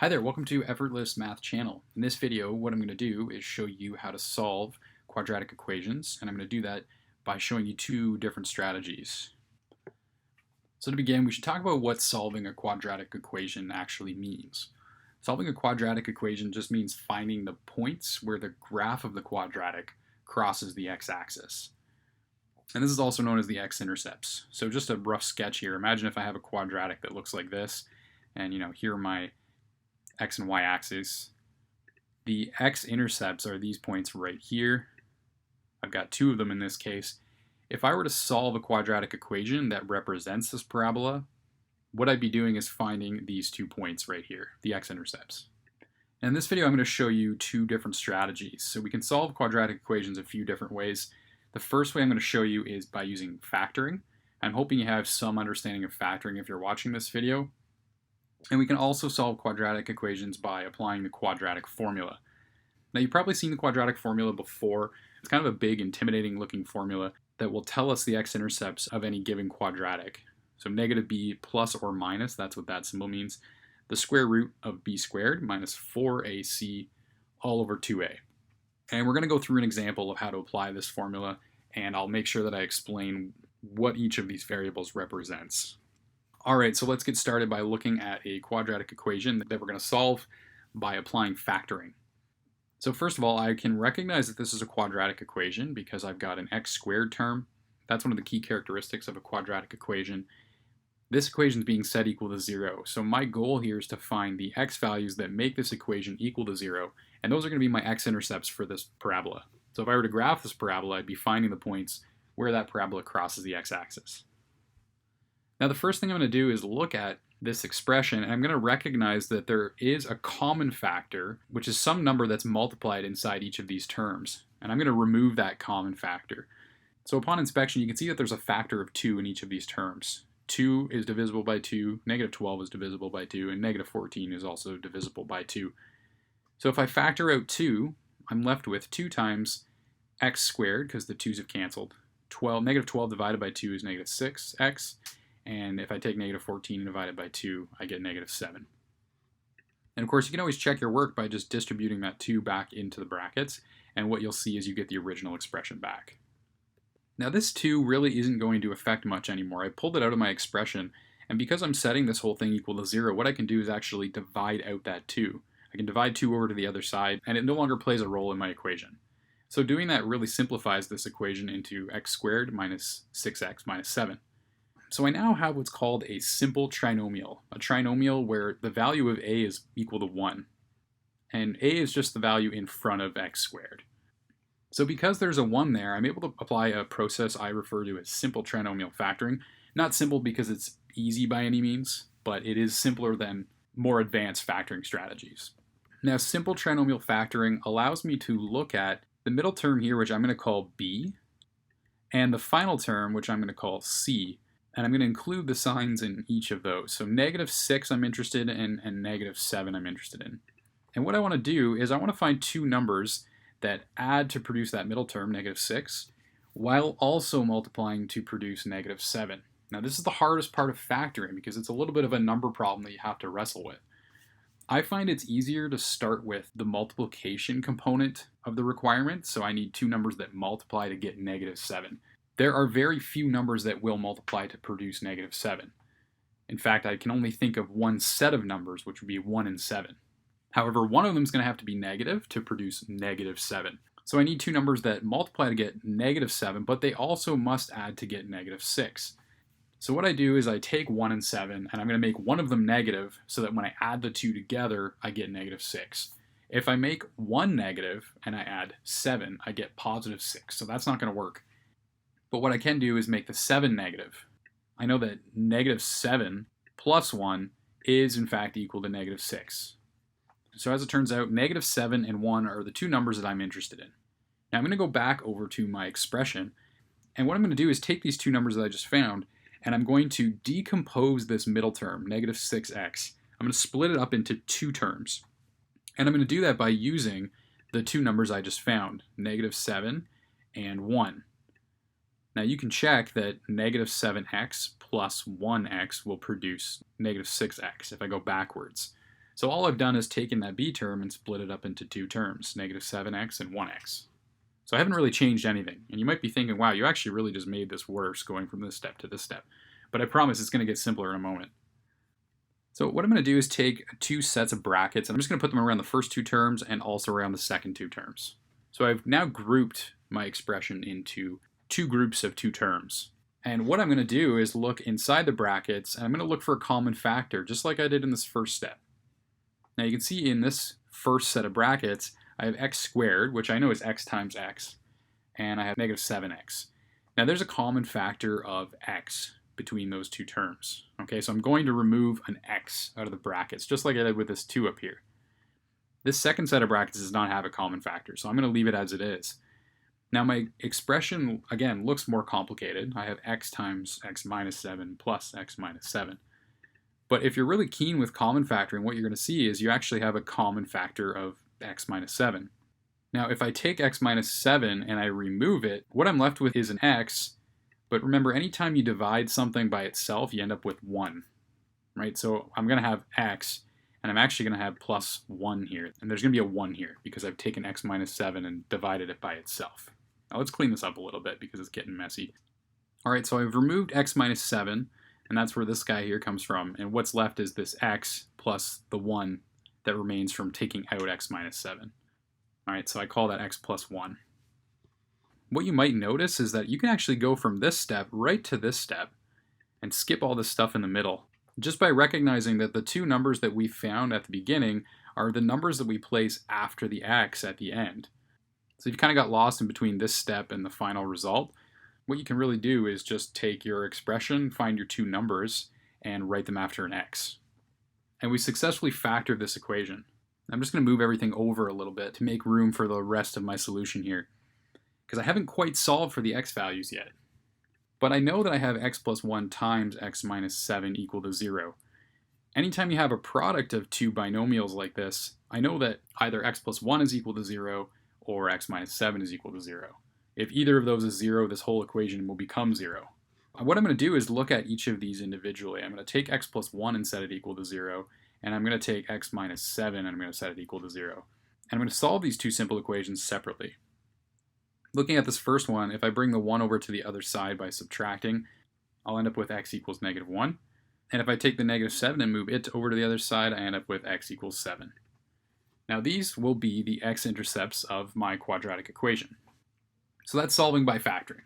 Hi there, welcome to Effortless Math Channel. In this video, what I'm going to do is show you how to solve quadratic equations, and I'm going to do that by showing you two different strategies. So to begin, we should talk about what solving a quadratic equation actually means. Solving a quadratic equation just means finding the points where the graph of the quadratic crosses the x-axis. And this is also known as the x-intercepts. So just a rough sketch here. Imagine if I have a quadratic that looks like this, and here are my x and y axes. The x-intercepts are these points right here. I've got two of them in this case. If I were to solve a quadratic equation that represents this parabola, what I'd be doing is finding these 2 points right here, the x-intercepts. And in this video, I'm going to show you two different strategies. So we can solve quadratic equations a few different ways. The first way I'm going to show you is by using factoring. I'm hoping you have some understanding of factoring if you're watching this video. And we can also solve quadratic equations by applying the quadratic formula. Now, you've probably seen the quadratic formula before. It's kind of a big, intimidating looking formula that will tell us the x-intercepts of any given quadratic. So negative b plus or minus, that's what that symbol means, the square root of b squared minus 4ac all over 2a. And we're going to go through an example of how to apply this formula, and I'll make sure that I explain what each of these variables represents. Alright, so let's get started by looking at a quadratic equation that we're going to solve by applying factoring. So first of all, I can recognize that this is a quadratic equation because I've got an x squared term. That's one of the key characteristics of a quadratic equation. This equation is being set equal to 0. So my goal here is to find the x values that make this equation equal to 0, and those are going to be my x-intercepts for this parabola. So if I were to graph this parabola, I'd be finding the points where that parabola crosses the x-axis. Now the first thing I'm going to do is look at this expression, and I'm going to recognize that there is a common factor, which is some number that's multiplied inside each of these terms. And I'm going to remove that common factor. So upon inspection, you can see that there's a factor of 2 in each of these terms. 2 is divisible by 2, negative 12 is divisible by 2, and negative 14 is also divisible by 2. So if I factor out 2, I'm left with 2 times x squared, because the 2's have canceled. Negative 12 divided by 2 is negative 6x. And if I take negative 14 and divide it by 2, I get negative 7. And of course, you can always check your work by just distributing that 2 back into the brackets, and what you'll see is you get the original expression back. Now this 2 really isn't going to affect much anymore. I pulled it out of my expression, and because I'm setting this whole thing equal to 0, what I can do is actually divide out that 2. I can divide 2 over to the other side, and it no longer plays a role in my equation. So doing that really simplifies this equation into x squared minus 6x minus 7. So I now have what's called a simple trinomial, a trinomial where the value of a is equal to 1, and a is just the value in front of x squared. So because there's a 1 there, I'm able to apply a process I refer to as simple trinomial factoring. Not simple because it's easy by any means, but it is simpler than more advanced factoring strategies. Now, simple trinomial factoring allows me to look at the middle term here, which I'm going to call b, and the final term, which I'm going to call c. And I'm going to include the signs in each of those. So negative 6 I'm interested in, and negative 7 I'm interested in. And what I want to do is I want to find two numbers that add to produce that middle term, negative 6, while also multiplying to produce negative 7. Now this is the hardest part of factoring because it's a little bit of a number problem that you have to wrestle with. I find it's easier to start with the multiplication component of the requirement, so I need two numbers that multiply to get negative 7. There are very few numbers that will multiply to produce negative 7. In fact, I can only think of one set of numbers, which would be 1 and 7. However, one of them is going to have to be negative to produce negative 7. So I need two numbers that multiply to get negative 7, but they also must add to get negative 6. So what I do is I take 1 and 7, and I'm going to make one of them negative so that when I add the two together, I get negative 6. If I make one negative and I add 7, I get positive 6. So that's not going to work. But what I can do is make the 7 negative. I know that negative 7 plus 1 is in fact equal to negative 6. So as it turns out, negative 7 and 1 are the two numbers that I'm interested in. Now I'm going to go back over to my expression, and what I'm going to do is take these two numbers that I just found, and I'm going to decompose this middle term, negative 6x. I'm going to split it up into two terms. And I'm going to do that by using the two numbers I just found, negative 7 and 1. Now you can check that negative 7x plus 1x will produce negative 6x if I go backwards. So all I've done is taken that b term and split it up into two terms, negative 7x and 1x. So I haven't really changed anything. And you might be thinking, wow, you actually really just made this worse going from this step to this step. But I promise it's going to get simpler in a moment. So what I'm going to do is take two sets of brackets, and I'm just going to put them around the first two terms and also around the second two terms. So I've now grouped my expression into two groups of two terms. And what I'm going to do is look inside the brackets, and I'm going to look for a common factor, just like I did in this first step. Now you can see in this first set of brackets, I have x squared, which I know is x times x, and I have negative 7x. Now there's a common factor of x between those two terms. Okay, so I'm going to remove an x out of the brackets, just like I did with this 2 up here. This second set of brackets does not have a common factor, so I'm going to leave it as it is. Now my expression, again, looks more complicated. I have x times x minus 7 plus x minus 7. But if you're really keen with common factoring, what you're going to see is you actually have a common factor of x minus 7. Now if I take x minus 7 and I remove it, what I'm left with is an x. But remember, anytime you divide something by itself, you end up with 1, right? So I'm going to have x, and I'm actually going to have plus 1 here. And there's going to be a 1 here because I've taken x minus 7 and divided it by itself. Now let's clean this up a little bit because it's getting messy. All right, so I've removed x minus 7, and that's where this guy here comes from. And what's left is this x plus the 1 that remains from taking out x minus 7. All right, so I call that x plus 1. What you might notice is that you can actually go from this step right to this step and skip all this stuff in the middle, just by recognizing that the two numbers that we found at the beginning are the numbers that we place after the x at the end. So if you kind of got lost in between this step and the final result, what you can really do is just take your expression, find your two numbers, and write them after an x. And we successfully factored this equation. I'm just going to move everything over a little bit to make room for the rest of my solution here, because I haven't quite solved for the x values yet. But I know that I have x plus 1 times x minus 7 equal to 0. Anytime you have a product of two binomials like this, I know that either x plus 1 is equal to 0 or x minus 7 is equal to 0. If either of those is 0, this whole equation will become 0. What I'm going to do is look at each of these individually. I'm going to take x plus 1 and set it equal to 0, and I'm going to take x minus 7 and I'm going to set it equal to 0. And I'm going to solve these two simple equations separately. Looking at this first one, if I bring the 1 over to the other side by subtracting, I'll end up with x equals negative 1. And if I take the negative 7 and move it over to the other side, I end up with x equals 7. Now these will be the x-intercepts of my quadratic equation. So that's solving by factoring.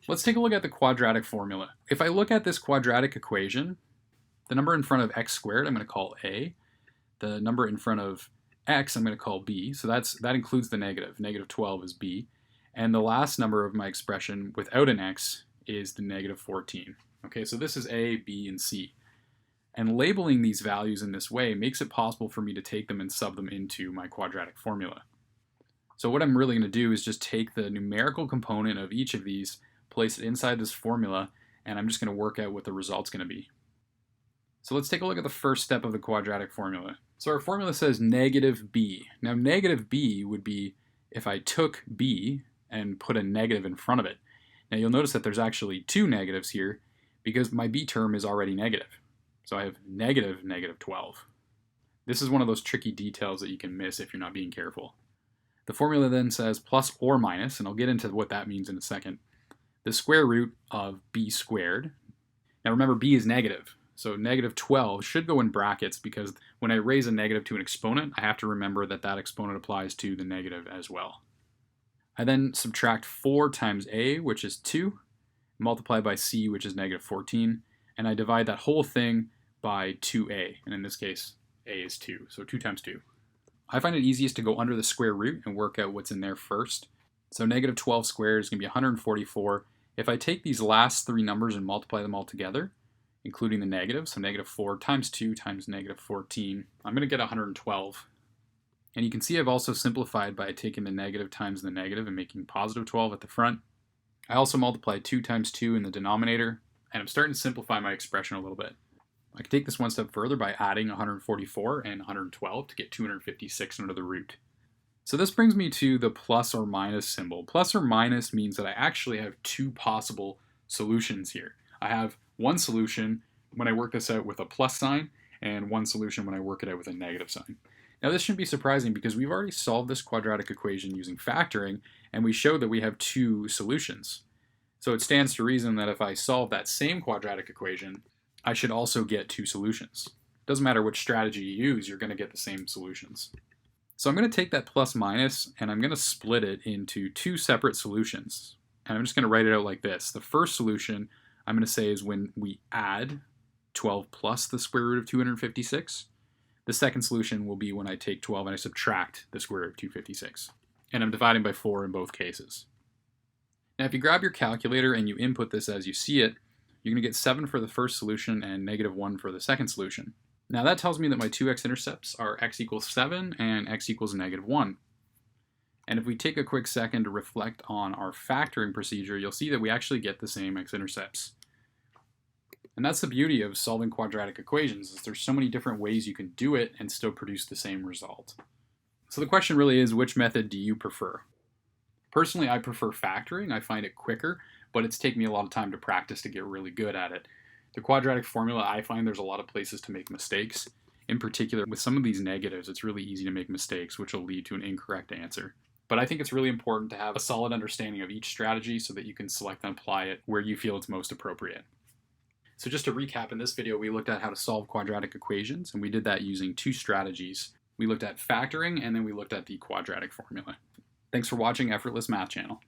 Let's take a look at the quadratic formula. If I look at this quadratic equation, the number in front of x squared I'm going to call a. The number in front of x I'm going to call b. So that includes the negative. Negative 12 is b. And the last number of my expression without an x is the negative 14. Okay, so this is a, b, and c. And labeling these values in this way makes it possible for me to take them and sub them into my quadratic formula. So what I'm really going to do is just take the numerical component of each of these, place it inside this formula, and I'm just going to work out what the result's going to be. So let's take a look at the first step of the quadratic formula. So our formula says negative b. Now negative b would be if I took b and put a negative in front of it. Now you'll notice that there's actually two negatives here because my b term is already negative. So I have negative 12. This is one of those tricky details that you can miss if you're not being careful. The formula then says plus or minus, and I'll get into what that means in a second, the square root of b squared. Now remember, b is negative, so negative 12 should go in brackets because when I raise a negative to an exponent, I have to remember that that exponent applies to the negative as well. I then subtract 4 times a, which is 2, multiply by c, which is negative 14, and I divide that whole thing by 2a, and in this case, a is 2, so 2 times 2. I find it easiest to go under the square root and work out what's in there first. So negative 12 squared is going to be 144. If I take these last three numbers and multiply them all together, including the negative, so negative 4 times 2 times negative 14, I'm going to get 112. And you can see I've also simplified by taking the negative times the negative and making positive 12 at the front. I also multiply 2 times 2 in the denominator, and I'm starting to simplify my expression a little bit. I can take this one step further by adding 144 and 112 to get 256 under the root. So this brings me to the plus or minus symbol. Plus or minus means that I actually have two possible solutions here. I have one solution when I work this out with a plus sign, and one solution when I work it out with a negative sign. Now this shouldn't be surprising because we've already solved this quadratic equation using factoring, and we showed that we have two solutions. So it stands to reason that if I solve that same quadratic equation, I should also get two solutions. Doesn't matter which strategy you use, you're going to get the same solutions. So I'm going to take that plus minus and I'm going to split it into two separate solutions. And I'm just going to write it out like this. The first solution I'm going to say is when we add 12 plus the square root of 256. The second solution will be when I take 12 and I subtract the square root of 256. And I'm dividing by 4 in both cases. Now if you grab your calculator and you input this as you see it, you're going to get 7 for the first solution and negative 1 for the second solution. Now that tells me that my two x-intercepts are x equals 7 and x equals negative 1. And if we take a quick second to reflect on our factoring procedure, you'll see that we actually get the same x-intercepts. And that's the beauty of solving quadratic equations, is there's so many different ways you can do it and still produce the same result. So the question really is, which method do you prefer? Personally, I prefer factoring. I find it quicker, but it's taken me a lot of time to practice to get really good at it. The quadratic formula, I find there's a lot of places to make mistakes. In particular, with some of these negatives, it's really easy to make mistakes, which will lead to an incorrect answer. But I think it's really important to have a solid understanding of each strategy so that you can select and apply it where you feel it's most appropriate. So just to recap, in this video, we looked at how to solve quadratic equations, and we did that using two strategies. We looked at factoring, and then we looked at the quadratic formula. Thanks for watching Effortless Math Channel.